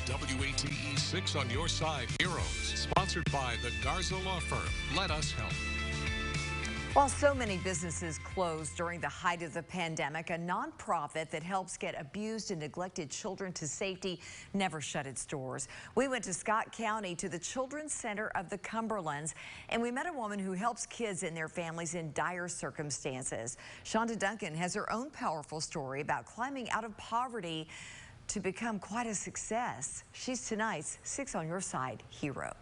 WATE 6 on Your Side Heroes, sponsored by the Garza Law Firm. Let us help. While so many businesses closed during the height of the pandemic, a nonprofit that helps get abused and neglected children to safety never shut its doors. We went to Scott County to the Children's Center of the Cumberlands, and we met a woman who helps kids and their families in dire circumstances. Shonda Duncan has her own powerful story about climbing out of poverty to become quite a success. She's tonight's 6 on Your Side hero.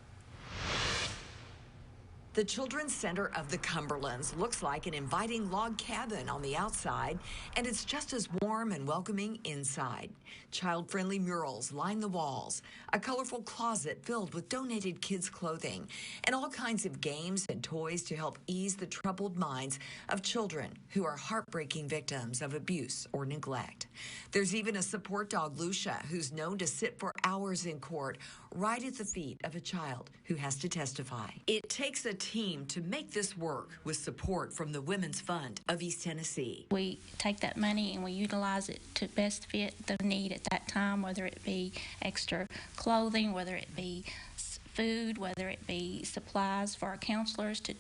The Children's Center of the Cumberlands looks like an inviting log cabin on the outside, and it's just as warm and welcoming inside. Child-friendly murals line the walls, a colorful closet filled with donated kids' clothing, and all kinds of games and toys to help ease the troubled minds of children who are heartbreaking victims of abuse or neglect. There's even a support dog, Lucia, who's known to sit for hours in court right at the feet of a child who has to testify. It takes a team to make this work with support from the Women's Fund of East Tennessee. We take that money and we utilize it to best fit the need at that time, whether it be extra clothing, whether it be food, whether it be supplies for our counselors to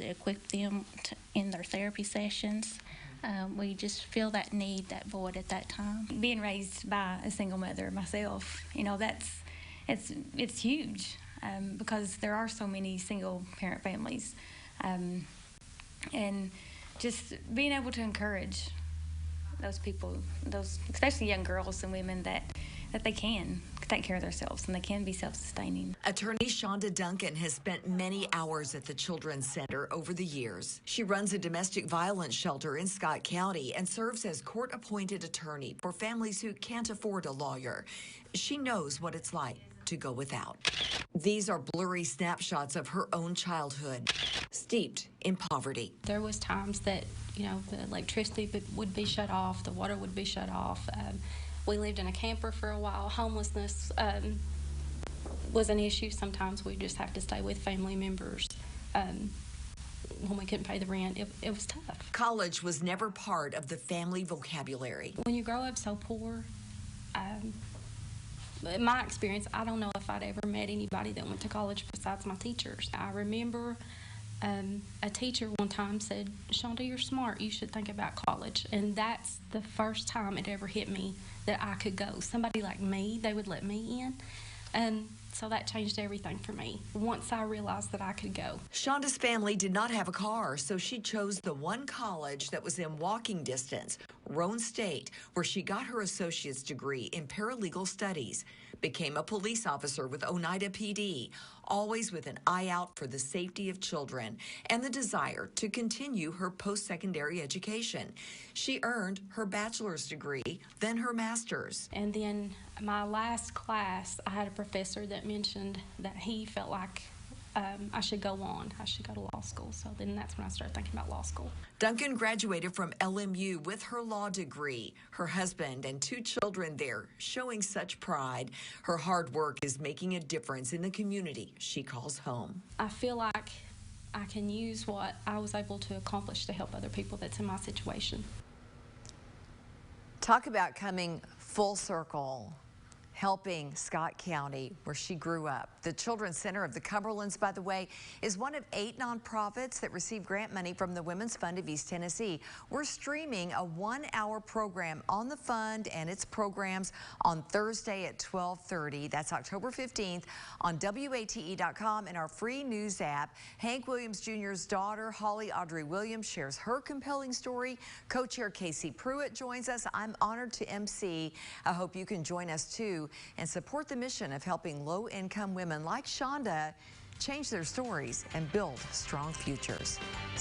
equip them in their therapy sessions. We just feel that need, that void at that time. Being raised by a single mother myself, it's huge because there are so many single parent families, and just being able to encourage those people, especially young girls and women, that they can take care of themselves and they can be self-sustaining. Attorney Shonda Duncan has spent many hours at the Children's Center over the years. She runs a domestic violence shelter in Scott County and serves as court-appointed attorney for families who can't afford a lawyer. She knows what it's like to go without. These are blurry snapshots of her own childhood, steeped in poverty. There was times that, the electricity would be shut off, the water would be shut off. We lived in a camper for a while. Homelessness was an issue. Sometimes we just have to stay with family members. When we couldn't pay the rent, it was tough. College was never part of the family vocabulary. When you grow up so poor, in my experience, I don't know if I'd ever met anybody that went to college besides my teachers. I remember a teacher one time said, "Shonda, you're smart. You should think about college." And that's the first time it ever hit me that I could go. Somebody like me, they would let me in. And so that changed everything for me once I realized that I could go. Shonda's family did not have a car, so she chose the one college that was in walking distance, Roane State, where she got her associate's degree in paralegal studies, became a police officer with Oneida PD, always with an eye out for the safety of children and the desire to continue her post-secondary education. She earned her bachelor's degree, then her master's. And then my last class, I had a professor that mentioned that he felt like I should go on. I should go to law school. So then that's when I started thinking about law school. Duncan graduated from LMU with her law degree. Her husband and 2 children there, showing such pride. Her hard work is making a difference in the community she calls home. I feel like I can use what I was able to accomplish to help other people that's in my situation. Talk about coming full circle, helping Scott County, where she grew up. The Children's Center of the Cumberlands, by the way, is one of 8 nonprofits that receive grant money from the Women's Fund of East Tennessee. We're streaming a 1-hour program on the fund and its programs on Thursday at 12:30. That's October 15th on WATE.com and our free news app. Hank Williams Jr.'s daughter, Holly Audrey Williams, shares her compelling story. Co-chair Casey Pruitt joins us. I'm honored to MC. I hope you can join us too and support the mission of helping low-income women like Shonda change their stories and build strong futures.